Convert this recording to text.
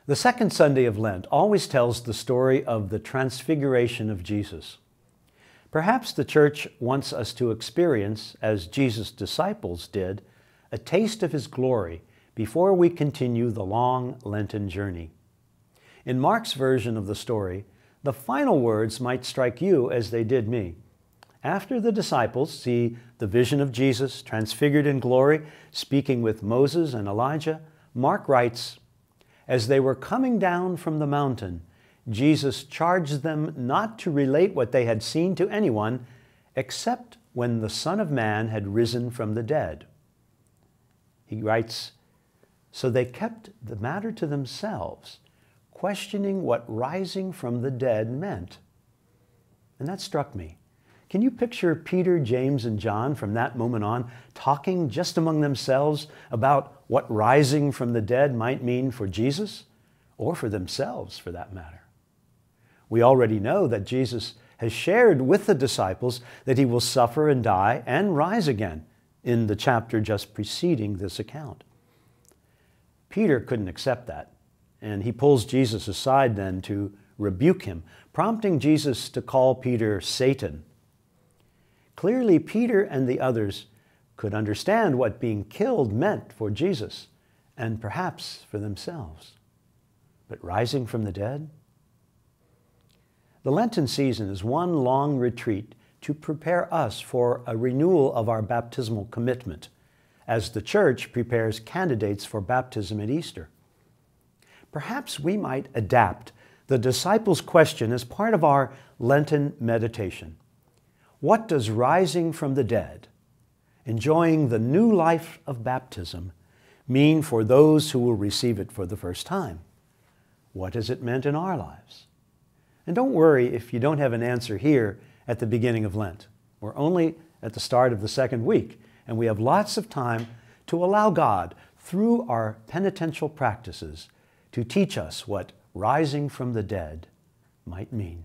The second Sunday of Lent always tells the story of the transfiguration of Jesus. Perhaps the Church wants us to experience, as Jesus' disciples did, a taste of His glory before we continue the long Lenten journey. In Mark's version of the story, the final words might strike you as they did me. After the disciples see the vision of Jesus transfigured in glory, speaking with Moses and Elijah, Mark writes, "As they were coming down from the mountain, Jesus charged them not to relate what they had seen to anyone, except when the Son of Man had risen from the dead." He writes, "So they kept the matter to themselves, questioning what rising from the dead meant." And that struck me. Can you picture Peter, James, and John from that moment on talking just among themselves about what rising from the dead might mean for Jesus, or for themselves for that matter? We already know that Jesus has shared with the disciples that He will suffer and die and rise again in the chapter just preceding this account. Peter couldn't accept that, and he pulls Jesus aside then to rebuke him, prompting Jesus to call Peter Satan. Clearly, Peter and the others could understand what being killed meant for Jesus and perhaps for themselves. But rising from the dead? The Lenten season is one long retreat to prepare us for a renewal of our baptismal commitment, as the Church prepares candidates for baptism at Easter. Perhaps we might adapt the disciples' question as part of our Lenten meditation. What does rising from the dead, enjoying the new life of baptism, mean for those who will receive it for the first time? What has it meant in our lives? And don't worry if you don't have an answer here at the beginning of Lent. We're only at the start of the second week, and we have lots of time to allow God, through our penitential practices, to teach us what rising from the dead might mean.